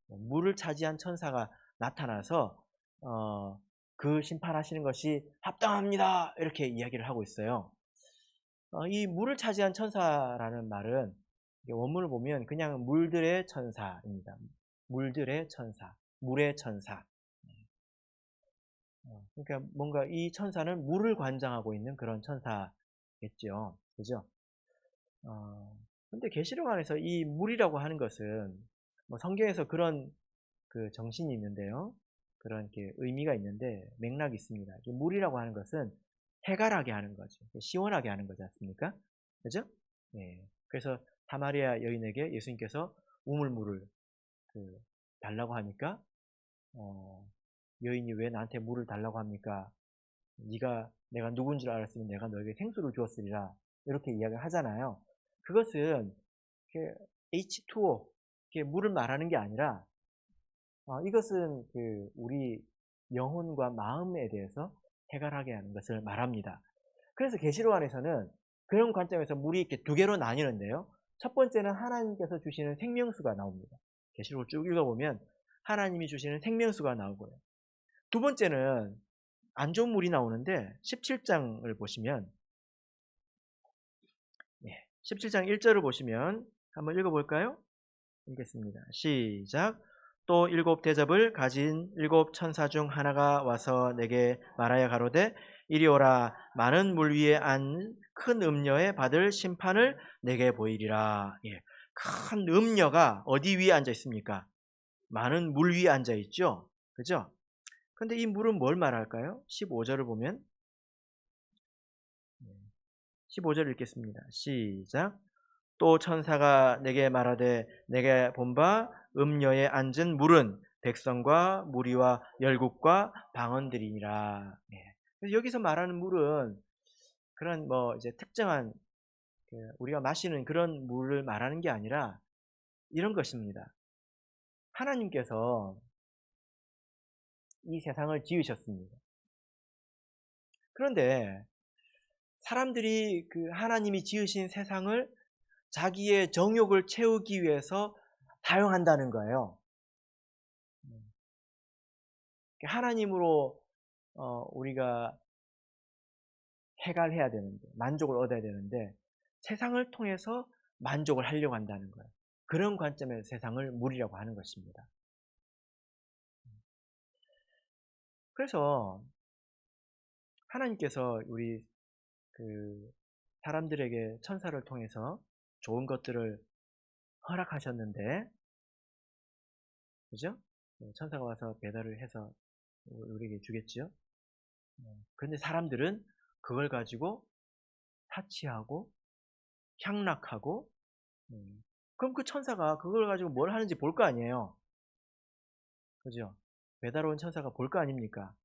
Speaker 1: 물을 차지한 천사가 나타나서 그 심판하시는 것이 합당합니다. 이렇게 이야기를 하고 있어요. 이 물을 차지한 천사라는 말은 원문을 보면 그냥 물들의 천사입니다. 물들의 천사, 물의 천사. 그러니까 뭔가 이 천사는 물을 관장하고 있는 그런 천사겠죠. 그죠? 근데 계시록 안에서 이 물이라고 하는 것은 뭐 성경에서 그런 그 정신이 있는데요. 그런 게 의미가 있는데 맥락이 있습니다. 물이라고 하는 것은 해갈하게 하는 거죠. 시원하게 하는 거지 않습니까? 그죠? 예. 그래서 사마리아 여인에게 예수님께서 우물물을 달라고 하니까 여인이 왜 나한테 물을 달라고 합니까? 내가 누군 줄 알았으면 내가 너에게 생수를 주었으리라. 이렇게 이야기를 하잖아요. 그것은 H2O, 물을 말하는 게 아니라 이것은 우리 영혼과 마음에 대해서 해갈하게 하는 것을 말합니다. 그래서 계시록 안에서는 그런 관점에서 물이 이렇게 두 개로 나뉘는데요. 첫 번째는 하나님께서 주시는 생명수가 나옵니다. 계시록을 쭉 읽어보면 하나님이 주시는 생명수가 나오고요. 두 번째는 안 좋은 물이 나오는데 17장을 보시면 17장 1절을 보시면 한번 읽어볼까요? 읽겠습니다. 시작. 또 7 대접을 가진 7 천사 중 하나가 와서 내게 말하여 가로되 이리 오라. 많은 물 위에 안 큰 음녀에 받을 심판을 내게 보이리라. 큰 음녀가 어디 위에 앉아 있습니까? 많은 물 위에 앉아 있죠. 그죠? 근데 이 물은 뭘 말할까요? 15절을 보면 15절 읽겠습니다. 시작. 또 천사가 내게 말하되 내게 본 바 음녀에 앉은 물은 백성과 무리와 열국과 방언들이니라. 그래서 여기서 말하는 물은 그런 이제 특정한 우리가 마시는 그런 물을 말하는 게 아니라 이런 것입니다. 하나님께서 이 세상을 지으셨습니다. 그런데 사람들이 하나님이 지으신 세상을 자기의 정욕을 채우기 위해서 사용한다는 거예요. 하나님으로 우리가 해갈해야 되는데, 만족을 얻어야 되는데 세상을 통해서 만족을 하려고 한다는 거예요. 그런 관점에서 세상을 물이라고 하는 것입니다. 그래서 하나님께서 우리 사람들에게 천사를 통해서 좋은 것들을 허락하셨는데, 그죠? 천사가 와서 배달을 해서 우리에게 주겠죠. 그런데 사람들은 그걸 가지고 사치하고 향락하고, 그럼 그 천사가 그걸 가지고 뭘 하는지 볼 거 아니에요. 그죠? 배달 온 천사가 볼 거 아닙니까?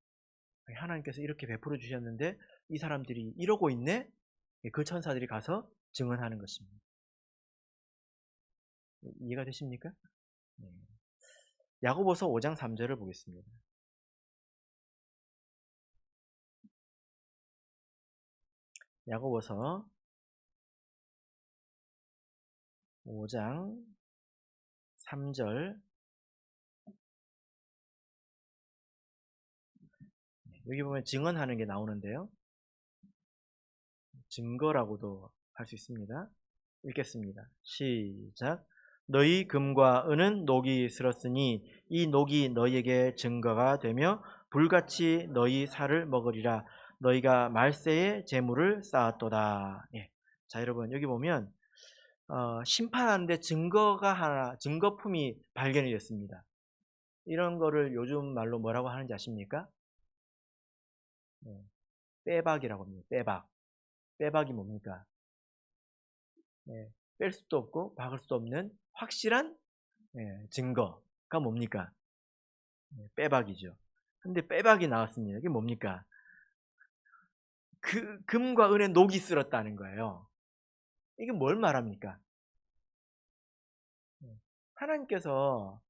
Speaker 1: 하나님께서 이렇게 베풀어 주셨는데 이 사람들이 이러고 있네? 그 천사들이 가서 증언하는 것입니다. 이해가 되십니까? 야고보서 5장 3절을 보겠습니다. 야고보서 5장 3절. 여기 보면 증언하는 게 나오는데요. 증거라고도 할 수 있습니다. 읽겠습니다. 시작. 너희 금과 은은 녹이 슬었으니 이 녹이 너희에게 증거가 되며 불같이 너희 살을 먹으리라. 너희가 말세에 재물을 쌓았도다. 자, 여러분 여기 보면 심판하는데 증거품이 발견이 됐습니다. 이런 거를 요즘 말로 뭐라고 하는지 아십니까? 빼박이라고 합니다. 빼박. 빼박이 뭡니까? 뺄 수도 없고 박을 수도 없는 확실한 증거가 뭡니까? 빼박이죠. 근데 빼박이 나왔습니다. 이게 뭡니까? 금과 은의 녹이 쓸었다는 거예요. 이게 뭘 말합니까? 하나님께서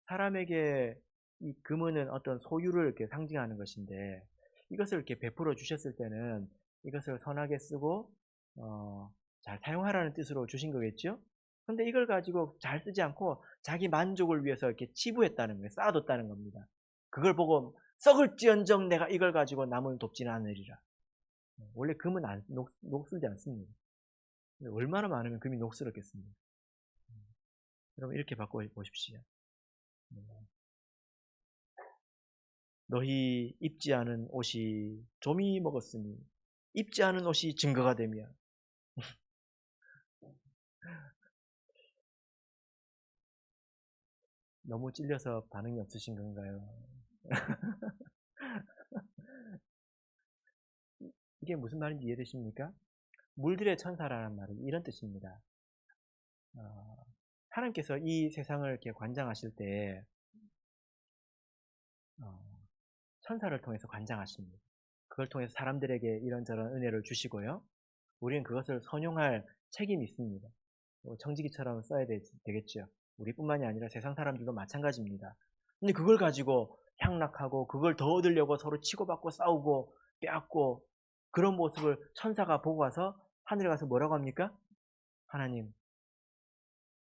Speaker 1: 사람에게 이 금은은 어떤 소유를 이렇게 상징하는 것인데 이것을 이렇게 베풀어 주셨을 때는 이것을 선하게 쓰고 잘 사용하라는 뜻으로 주신 거겠죠? 근데 이걸 가지고 잘 쓰지 않고 자기 만족을 위해서 이렇게 치부했다는 거예요. 쌓아뒀다는 겁니다. 그걸 보고 썩을지언정 내가 이걸 가지고 남을 돕지는 않으리라. 원래 금은 녹슬지 않습니다. 얼마나 많으면 금이 녹슬었겠습니까? 여러분 이렇게 바꿔보십시오. 너희 입지 않은 옷이 좀이 먹었으니 입지 않은 옷이 증거가 되며 너무 찔려서 반응이 없으신 건가요? 이게 무슨 말인지 이해되십니까? 물들의 천사라는 말은 이런 뜻입니다. 어, 하나님께서 이 세상을 이렇게 관장하실 때 어, 천사를 통해서 관장하십니다. 그걸 통해서 사람들에게 이런저런 은혜를 주시고요. 우리는 그것을 선용할 책임이 있습니다. 청지기처럼 써야 되겠죠. 우리뿐만이 아니라 세상 사람들도 마찬가지입니다. 근데 그걸 가지고 향락하고 그걸 더 얻으려고 서로 치고받고 싸우고 빼앗고 그런 모습을 천사가 보고 와서 하늘에 가서 뭐라고 합니까?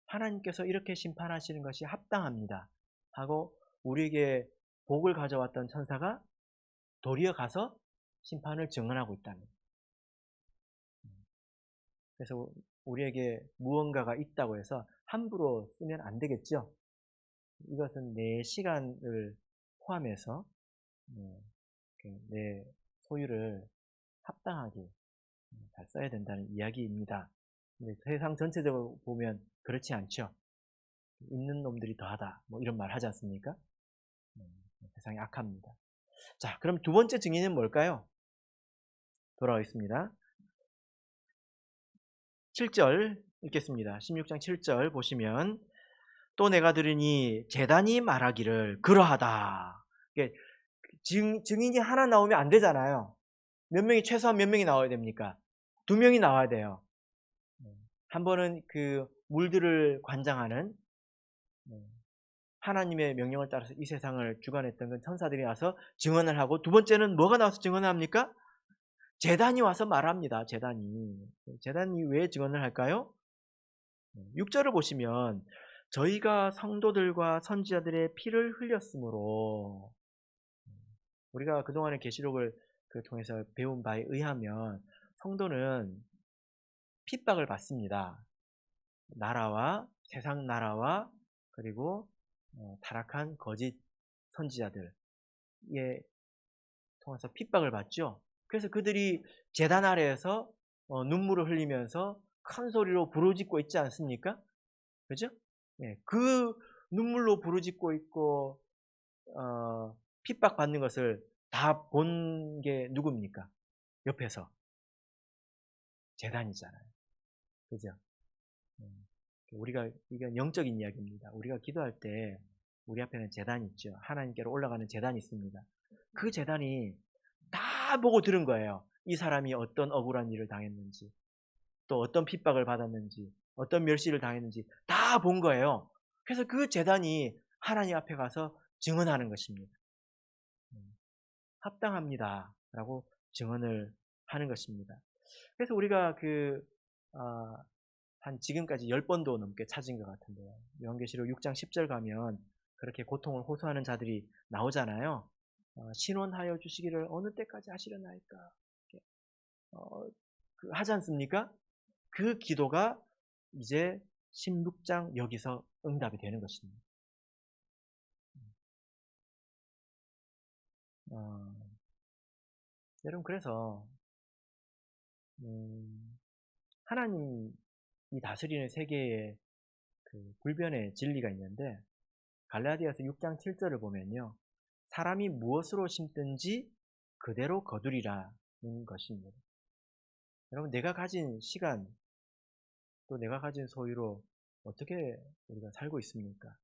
Speaker 1: 하나님께서 이렇게 심판하시는 것이 합당합니다. 하고 우리에게 복을 가져왔던 천사가 도리어 가서 심판을 증언하고 있다는 거예요. 그래서 우리에게 무언가가 있다고 해서 함부로 쓰면 안 되겠죠. 이것은 내 시간을 포함해서 내 소유를 합당하게 잘 써야 된다는 이야기입니다. 근데 세상 전체적으로 보면 그렇지 않죠. 있는 놈들이 더하다 뭐 이런 말 하지 않습니까? 세상이 악합니다. 자, 그럼 두 번째 증인은 뭘까요? 돌아오겠습니다. 7절 읽겠습니다. 16장 7절 보시면 또 내가 들으니 제단이 말하기를 그러하다. 증인이 하나 나오면 안 되잖아요. 최소한 몇 명이 나와야 됩니까? 2명이 나와야 돼요. 한 번은 그 물들을 관장하는 하나님의 명령을 따라서 이 세상을 주관했던 건 천사들이 와서 증언을 하고, 두 번째는 뭐가 나와서 증언을 합니까? 제단이 와서 말합니다. 제단이 왜 증언을 할까요? 6절을 보시면 저희가 성도들과 선지자들의 피를 흘렸으므로, 우리가 그동안의 계시록을 통해서 배운 바에 의하면 성도는 핍박을 받습니다. 나라와 세상 나라와 그리고 타락한 거짓 선지자들에 통해서 핍박을 받죠. 그래서 그들이 제단 아래에서 눈물을 흘리면서 큰 소리로 부르짖고 있지 않습니까? 그죠? 예, 그 눈물로 부르짖고 있고 핍박받는 것을 다 본 게 누굽니까? 옆에서 제단이잖아요. 그죠? 이건 영적인 이야기입니다. 우리가 기도할 때 우리 앞에는 제단이 있죠. 하나님께로 올라가는 제단이 있습니다. 그 제단이 다 보고 들은 거예요. 이 사람이 어떤 억울한 일을 당했는지, 또 어떤 핍박을 받았는지, 어떤 멸시를 당했는지 다 본 거예요. 그래서 그 제단이 하나님 앞에 가서 증언하는 것입니다. 합당합니다. 라고 증언을 하는 것입니다. 그래서 우리가 한 지금까지 10번도 넘게 찾은 것 같은데요. 요한계시록 6장 10절 가면 그렇게 고통을 호소하는 자들이 나오잖아요. 신원하여 주시기를 어느 때까지 하시려나이까 하지 않습니까? 그 기도가 이제 16장 여기서 응답이 되는 것입니다. 여러분, 그래서 하나님이 다스리는 세계에 불변의 진리가 있는데, 갈라디아서 6장 7절을 보면요, 사람이 무엇으로 심든지 그대로 거두리라는 것입니다. 여러분, 내가 가진 시간, 또 내가 가진 소유로 어떻게 우리가 살고 있습니까?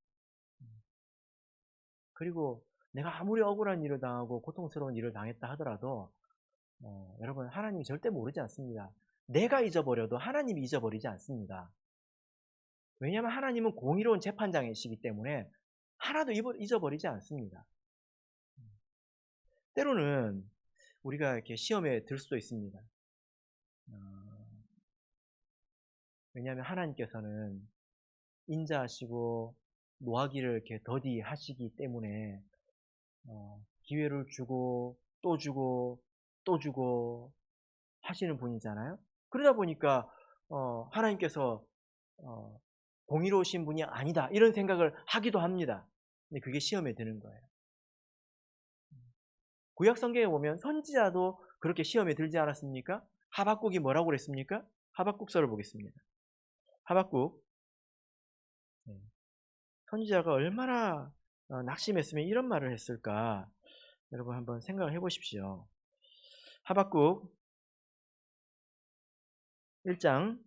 Speaker 1: 그리고 내가 아무리 억울한 일을 당하고 고통스러운 일을 당했다 하더라도 여러분, 하나님이 절대 모르지 않습니다. 내가 잊어버려도 하나님이 잊어버리지 않습니다. 왜냐하면 하나님은 공의로운 재판장이시기 때문에 하나도 잊어버리지 않습니다. 때로는 우리가 이렇게 시험에 들 수도 있습니다. 왜냐하면 하나님께서는 인자하시고 노하기를 이렇게 더디하시기 때문에 기회를 주고 또 주고 또 주고 하시는 분이잖아요. 그러다 보니까 하나님께서 공의로우신 분이 아니다 이런 생각을 하기도 합니다. 근데 그게 시험에 드는 거예요. 구약 성경에 보면 선지자도 그렇게 시험에 들지 않았습니까? 하박국이 뭐라고 그랬습니까? 하박국서를 보겠습니다. 하박국 선지자가 얼마나 낙심했으면 이런 말을 했을까? 여러분 한번 생각을 해보십시오. 하박국 1장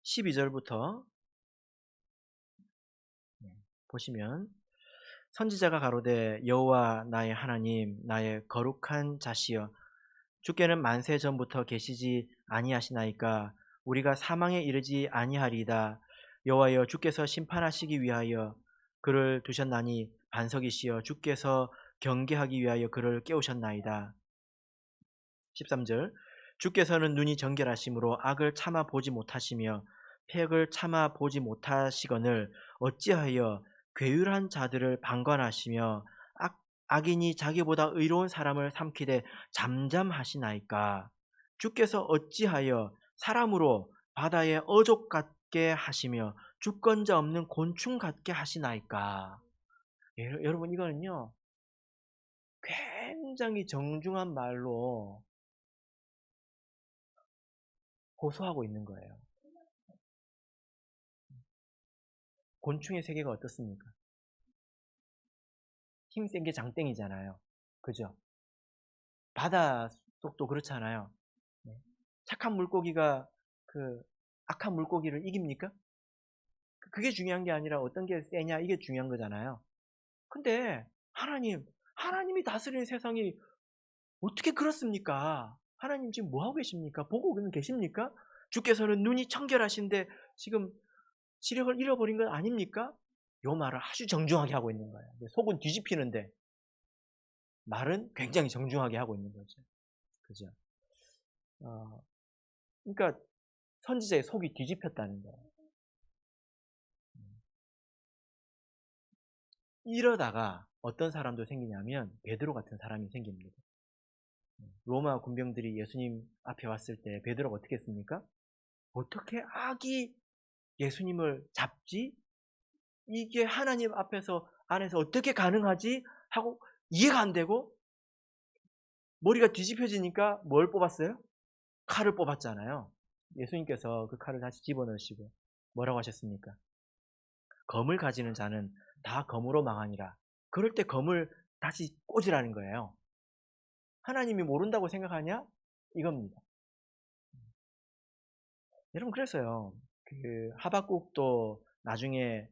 Speaker 1: 12절부터 보시면 선지자가 가로되 여호와 나의 하나님 나의 거룩한 자시여 주께는 만세 전부터 계시지 아니하시나이까 우리가 사망에 이르지 아니하리이다. 여호와여 주께서 심판하시기 위하여 그를 두셨나니 반석이시여 주께서 경계하기 위하여 그를 깨우셨나이다. 13절 주께서는 눈이 정결하심으로 악을 참아 보지 못하시며 폐역을 참아 보지 못하시거늘 어찌하여 괴율한 자들을 방관하시며 악인이 자기보다 의로운 사람을 삼키되 잠잠하시나이까. 주께서 어찌하여 사람으로 바다의 어족 같게 하시며 주권자 없는 곤충 같게 하시나이까. 여러분 이거는요 굉장히 정중한 말로 고소하고 있는 거예요. 곤충의 세계가 어떻습니까? 힘센 게 장땡이잖아요. 그죠? 바닷속도 그렇잖아요. 네. 착한 물고기가 그 악한 물고기를 이깁니까? 그게 중요한 게 아니라 어떤 게 세냐 이게 중요한 거잖아요. 근데 하나님이 다스리는 세상이 어떻게 그렇습니까? 하나님 지금 뭐 하고 계십니까? 보고 계십니까? 주께서는 눈이 청결하신데 지금 시력을 잃어버린 건 아닙니까? 요 말을 아주 정중하게 하고 있는 거예요. 속은 뒤집히는데 말은 굉장히 정중하게 하고 있는 거죠. 그죠? 그러니까 선지자의 속이 뒤집혔다는 거예요. 이러다가 어떤 사람도 생기냐면 베드로 같은 사람이 생깁니다. 로마 군병들이 예수님 앞에 왔을 때 베드로가 어떻게 했습니까? 어떻게 악이 예수님을 잡지? 이게 하나님 안에서 어떻게 가능하지? 하고 이해가 안 되고 머리가 뒤집혀지니까 뭘 뽑았어요? 칼을 뽑았잖아요. 예수님께서 그 칼을 다시 집어넣으시고 뭐라고 하셨습니까? 검을 가지는 자는 다 검으로 망하니라. 그럴 때 검을 다시 꽂으라는 거예요. 하나님이 모른다고 생각하냐? 이겁니다. 여러분 그래서요. 그 하박국도 나중에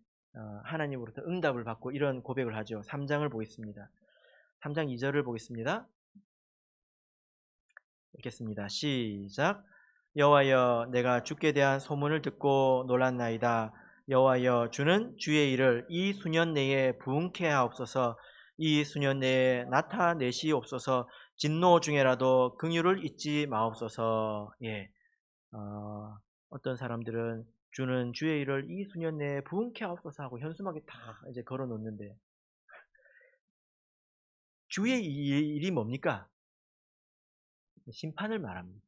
Speaker 1: 하나님으로부터 응답을 받고 이런 고백을 하죠. 3장을 보겠습니다. 3장 2절을 보겠습니다. 읽겠습니다. 시작. 여호와여 내가 주께 대한 소문을 듣고 놀랐나이다. 여호와여 주는 주의 일을 이 수년 내에 부응케 하옵소서. 이 수년 내에 나타내시옵소서. 진노 중에라도 긍휼을 잊지 마옵소서. 예. 어떤 사람들은 주는 주의 일을 이 수년 내에 부응케 하옵소서 하고 현수막에 다 이제 걸어 놓는데 주의 일이 뭡니까? 심판을 말합니다.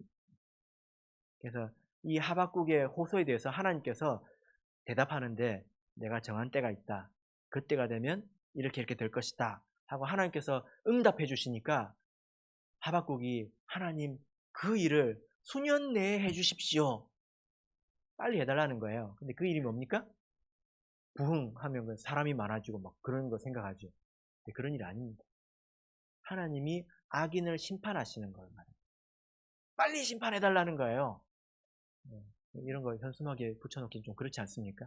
Speaker 1: 그래서 이 하박국의 호소에 대해서 하나님께서 대답하는데 내가 정한 때가 있다. 그때가 되면 이렇게 될 것이다. 하고 하나님께서 응답해 주시니까 하박국이 하나님 그 일을 수년 내에 해 주십시오. 빨리 해달라는 거예요. 근데 그 일이 뭡니까? 부흥하면 사람이 많아지고 막 그런 거 생각하죠. 근데 그런 일이 아닙니다. 하나님이 악인을 심판하시는 걸 말해요. 빨리 심판해달라는 거예요. 이런 거 현수막에 붙여놓기는 좀 그렇지 않습니까?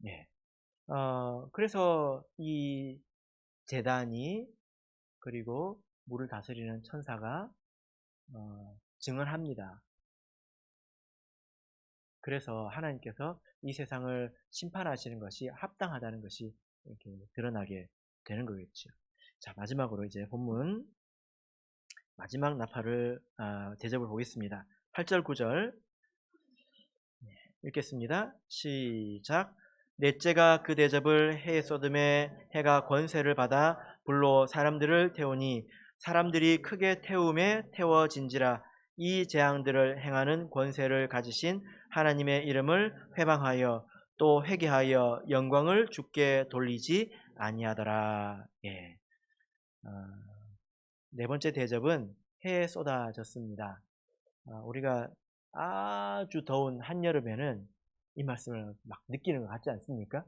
Speaker 1: 예. 그래서 이 제단이 그리고 물을 다스리는 천사가 증언합니다. 그래서 하나님께서 이 세상을 심판하시는 것이 합당하다는 것이 이렇게 드러나게 되는 거겠죠. 자, 마지막으로 이제 본문 마지막 나팔을 대접을 보겠습니다. 8절 9절 읽겠습니다. 시작. 넷째가 그 대접을 해에 쏟음에 해가 권세를 받아 불로 사람들을 태우니 사람들이 크게 태움에 태워진지라. 이 재앙들을 행하는 권세를 가지신 하나님의 이름을 회방하여 또 회개하여 영광을 주께 돌리지 아니하더라. 예. 네 번째 대접은 해에 쏟아졌습니다. 우리가 아주 더운 한여름에는 이 말씀을 막 느끼는 것 같지 않습니까?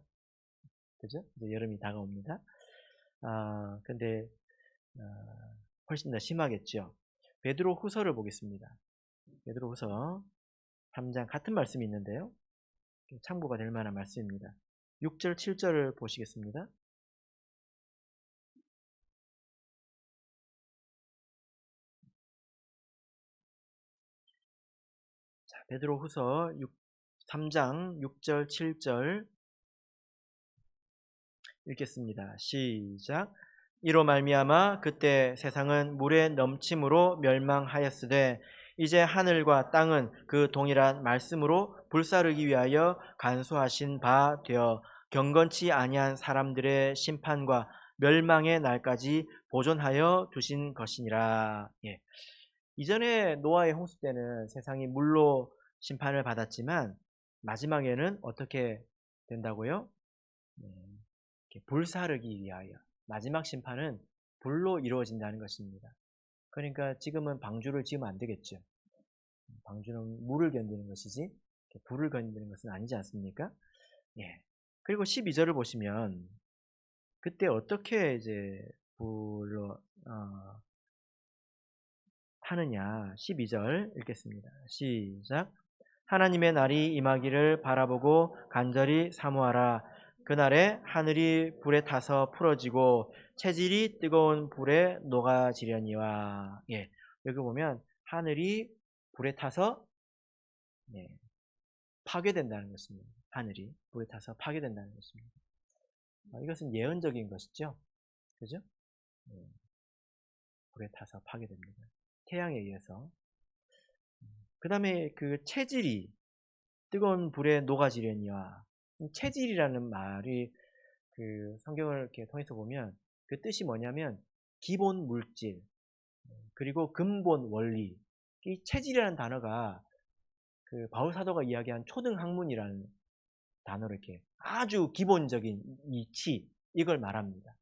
Speaker 1: 그죠? 이제 여름이 다가옵니다. 근데 훨씬 더 심하겠죠. 베드로 후서를 보겠습니다. 베드로 후서 3장 같은 말씀이 있는데요. 참고가 될 만한 말씀입니다. 6절 7절을 보시겠습니다. 자, 베드로 후서 3장 6절 7절 읽겠습니다. 시작. 이로 말미암아 그때 세상은 물의 넘침으로 멸망하였으되 이제 하늘과 땅은 그 동일한 말씀으로 불사르기 위하여 간수하신 바 되어 경건치 아니한 사람들의 심판과 멸망의 날까지 보존하여 두신 것이니라. 예. 이전에 노아의 홍수 때는 세상이 물로 심판을 받았지만 마지막에는 어떻게 된다고요? 불사르기 위하여 마지막 심판은 불로 이루어진다는 것입니다. 그러니까 지금은 방주를 지으면 안 되겠죠. 방주는 물을 견디는 것이지 불을 견디는 것은 아니지 않습니까? 예. 그리고 12절을 보시면 그때 어떻게 이제 불로 하느냐. 12절 읽겠습니다. 시작. 하나님의 날이 임하기를 바라보고 간절히 사모하라. 그날에 하늘이 불에 타서 풀어지고 체질이 뜨거운 불에 녹아지려니와. 예, 여기 보면 하늘이 불에 타서 파괴된다는 것입니다. 하늘이 불에 타서 파괴된다는 것입니다. 이것은 예언적인 것이죠. 그죠? 불에 타서 파괴됩니다. 태양에 의해서. 그 다음에 그 체질이 뜨거운 불에 녹아지려니와. 체질이라는 말이 그 성경을 이렇게 통해서 보면 그 뜻이 뭐냐면 기본 물질 그리고 근본 원리. 이 체질이라는 단어가 그 바울 사도가 이야기한 초등 학문이라는 단어로 이렇게 아주 기본적인 이치 이걸 말합니다.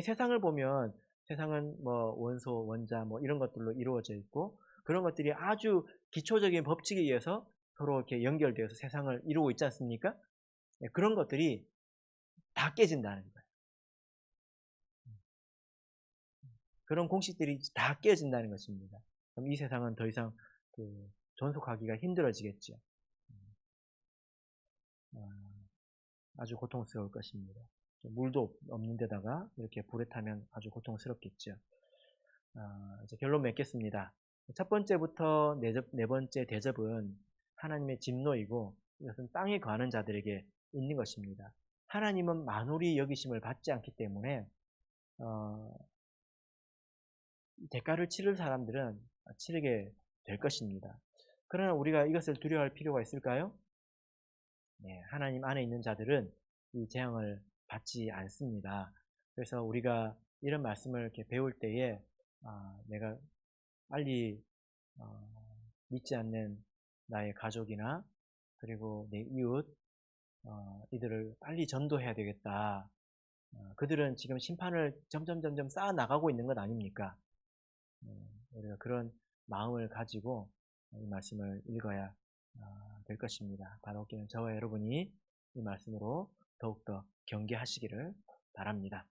Speaker 1: 세상을 보면 세상은 뭐 원소, 원자 뭐 이런 것들로 이루어져 있고 그런 것들이 아주 기초적인 법칙에 의해서 서로 이렇게 연결되어서 세상을 이루고 있지 않습니까? 그런 것들이 다 깨진다는 거예요. 그런 공식들이 다 깨진다는 것입니다. 그럼 이 세상은 더 이상 그 존속하기가 힘들어지겠죠. 아주 고통스러울 것입니다. 물도 없는 데다가 이렇게 불에 타면 아주 고통스럽겠죠. 이제 결론 맺겠습니다. 첫 번째부터 네 번째 대접은 하나님의 진노이고 이것은 땅에 거하는 자들에게 있는 것입니다. 하나님은 만홀히 여기심을 받지 않기 때문에 대가를 치를 사람들은 치르게 될 것입니다. 그러나 우리가 이것을 두려워할 필요가 있을까요? 네, 하나님 안에 있는 자들은 이 재앙을 받지 않습니다. 그래서 우리가 이런 말씀을 이렇게 배울 때에 내가 빨리 믿지 않는 나의 가족이나 그리고 내 이웃 이들을 빨리 전도해야 되겠다. 그들은 지금 심판을 점점 쌓아 나가고 있는 것 아닙니까? 우리가 그런 마음을 가지고 이 말씀을 읽어야 될 것입니다. 받아먹기는 저와 여러분이 이 말씀으로 더욱더 경계하시기를 바랍니다.